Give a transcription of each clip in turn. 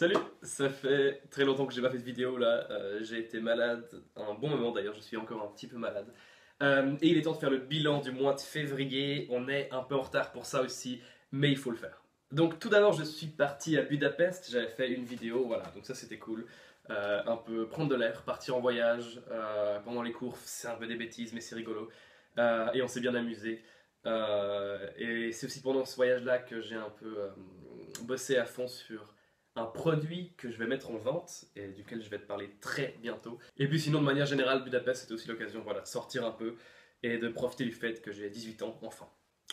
Salut, ça fait très longtemps que j'ai pas fait de vidéo là, j'ai été malade un bon moment d'ailleurs, je suis encore un petit peu malade. Et il est temps de faire le bilan du mois de février, on est un peu en retard pour ça aussi, mais il faut le faire. Donc tout d'abord je suis parti à Budapest, j'avais fait une vidéo, voilà, donc ça c'était cool. Un peu prendre de l'air, partir en voyage, pendant les cours c'est un peu des bêtises mais c'est rigolo. Et on s'est bien amusé. Et c'est aussi pendant ce voyage là que j'ai un peu bossé à fond sur un produit que je vais mettre en vente et duquel je vais te parler très bientôt. Et puis sinon, de manière générale, Budapest, c'était aussi l'occasion voilà, de sortir un peu et de profiter du fait que j'ai 18 ans, enfin.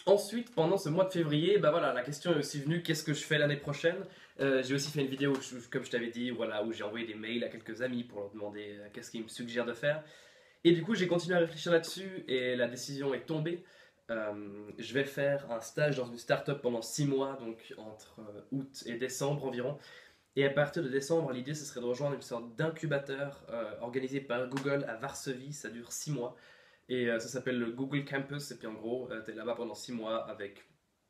Ensuite, pendant ce mois de février, bah voilà, la question est aussi venue, qu'est-ce que je fais l'année prochaine? J'ai aussi fait une vidéo, comme je t'avais dit, voilà, où j'ai envoyé des mails à quelques amis pour leur demander qu'est-ce qu'ils me suggèrent de faire. Et du coup, j'ai continué à réfléchir là-dessus et la décision est tombée. Je vais faire un stage dans une start-up pendant 6 mois, donc entre août et décembre environ. Et à partir de décembre, l'idée ce serait de rejoindre une sorte d'incubateur organisé par Google à Varsovie. Ça dure 6 mois. Et ça s'appelle le Google Campus. Et puis en gros, tu es là-bas pendant 6 mois avec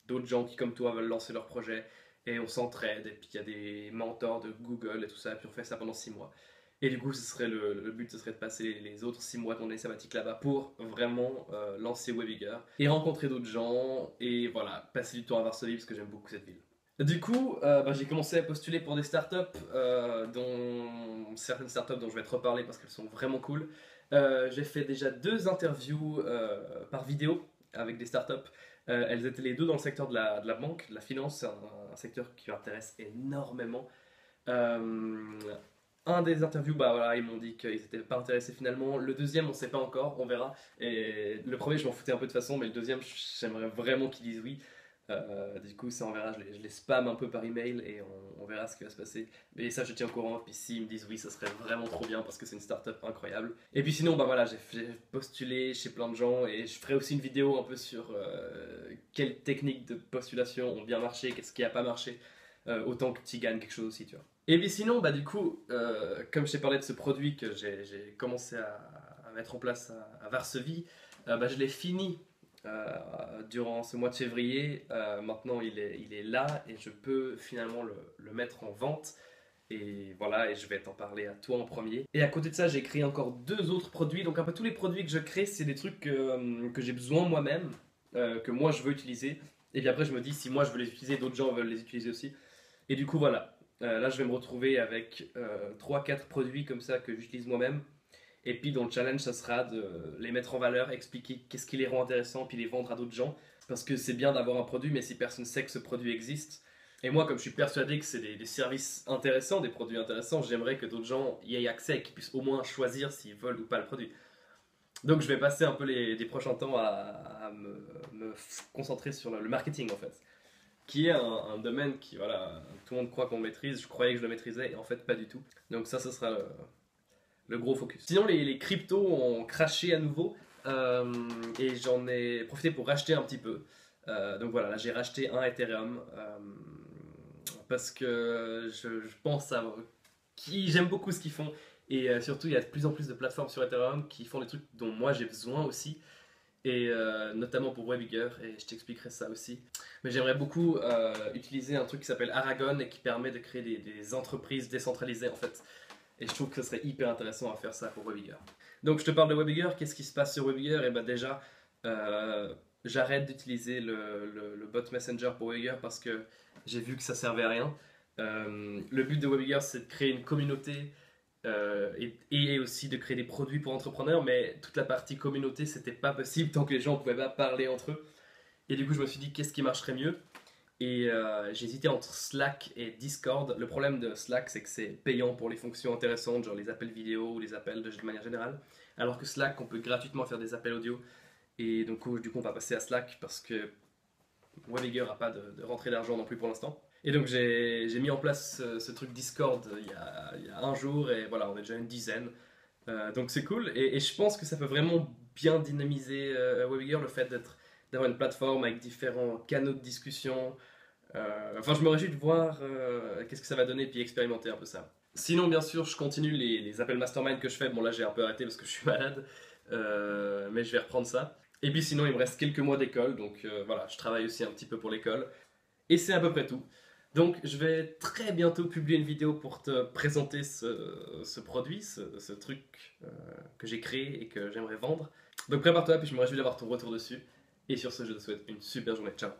d'autres gens qui, comme toi, veulent lancer leur projet. Et on s'entraide. Et puis il y a des mentors de Google et tout ça. Et puis on fait ça pendant 6 mois. Et du coup, ce serait le but, ce serait de passer les autres 6 mois de mon année sabbatique là-bas pour vraiment lancer Webiger et rencontrer d'autres gens et voilà, passer du temps à Varsovie parce que j'aime beaucoup cette ville. Du coup, j'ai commencé à postuler pour des startups, dont certaines startups dont je vais te reparler parce qu'elles sont vraiment cool. J'ai fait déjà 2 interviews par vidéo avec des startups. Elles étaient les deux dans le secteur de la banque, de la finance, c'est un secteur qui m'intéresse énormément. Euh, un des interviews, bah voilà, ils m'ont dit qu'ils n'étaient pas intéressés finalement. Le deuxième, on ne sait pas encore, on verra. Et le premier, je m'en foutais un peu de toute façon, mais le deuxième, j'aimerais vraiment qu'ils disent oui. Du coup, ça on verra, je les spam un peu par email et on verra ce qui va se passer. Mais ça, je tiens au courant. Puis s'ils me disent oui, ça serait vraiment trop bien parce que c'est une startup incroyable. Et puis sinon, bah voilà, j'ai postulé chez plein de gens et je ferai aussi une vidéo un peu sur quelles techniques de postulation ont bien marché, qu'est-ce qui a pas marché. Autant que tu gagnes quelque chose aussi, tu vois. Et puis sinon, bah du coup, comme je t'ai parlé de ce produit que j'ai commencé à mettre en place à Varsovie, bah, je l'ai fini durant ce mois de février. Maintenant, il est là et je peux finalement le mettre en vente. Et voilà, et je vais t'en parler à toi en premier. Et à côté de ça, j'ai créé encore 2 autres produits. Donc un peu tous les produits que je crée, c'est des trucs que j'ai besoin moi-même, que moi je veux utiliser. Et puis après, je me dis, si moi je veux les utiliser, d'autres gens veulent les utiliser aussi. Et du coup, voilà. Là, je vais me retrouver avec 3-4 produits comme ça que j'utilise moi-même. Et puis, dans le challenge, ça sera de les mettre en valeur, expliquer qu'est-ce qui les rend intéressants, puis les vendre à d'autres gens. Parce que c'est bien d'avoir un produit, mais si personne sait que ce produit existe. Et moi, comme je suis persuadé que c'est des services intéressants, des produits intéressants, j'aimerais que d'autres gens y aient accès et qu'ils puissent au moins choisir s'ils veulent ou pas le produit. Donc, je vais passer un peu les prochains temps à me concentrer sur le marketing en fait qui est un domaine qui, voilà, tout le monde croit qu'on maîtrise. Je croyais que je le maîtrisais et en fait pas du tout. Donc ça, ce sera le gros focus. Sinon, les cryptos ont craché à nouveau et j'en ai profité pour racheter un petit peu. Donc voilà, là j'ai racheté un Ethereum parce que je pense à qui j'aime beaucoup ce qu'ils font et surtout il y a de plus en plus de plateformes sur Ethereum qui font des trucs dont moi j'ai besoin aussi et notamment pour Webiger, et je t'expliquerai ça aussi. Mais j'aimerais beaucoup utiliser un truc qui s'appelle Aragon et qui permet de créer des entreprises décentralisées en fait. Et je trouve que ce serait hyper intéressant à faire ça pour Webiger. Donc je te parle de Webiger, qu'est-ce qui se passe sur Webiger? Et ben déjà, j'arrête d'utiliser le bot Messenger pour Webiger parce que j'ai vu que ça servait à rien. Le but de Webiger c'est de créer une communauté et aussi de créer des produits pour entrepreneurs, mais toute la partie communauté, c'était pas possible tant que les gens ne pouvaient pas parler entre eux. Et du coup, je me suis dit, qu'est-ce qui marcherait mieux? Et j'ai hésité entre Slack et Discord. Le problème de Slack, c'est que c'est payant pour les fonctions intéressantes, genre les appels vidéo ou les appels de manière générale. Alors que Slack, on peut gratuitement faire des appels audio. Et donc, du coup, on va passer à Slack parce que Webiger n'a pas de rentrée d'argent non plus pour l'instant. Et donc j'ai mis en place ce truc Discord il y a un jour et voilà, on est déjà une dizaine. Donc c'est cool et je pense que ça peut vraiment bien dynamiser Webiger, le fait d'avoir une plateforme avec différents canaux de discussion. Enfin, je me réjouis de voir qu'est-ce que ça va donner puis expérimenter un peu ça. Sinon, bien sûr, je continue les appels mastermind que je fais. Bon, là j'ai un peu arrêté parce que je suis malade, mais je vais reprendre ça. Et puis sinon, il me reste quelques mois d'école, donc voilà, je travaille aussi un petit peu pour l'école. Et c'est à peu près tout. Donc je vais très bientôt publier une vidéo pour te présenter ce produit, ce truc que j'ai créé et que j'aimerais vendre. Donc prépare-toi, puis je me réjouis d'avoir ton retour dessus. Et sur ce, je te souhaite une super journée. Ciao!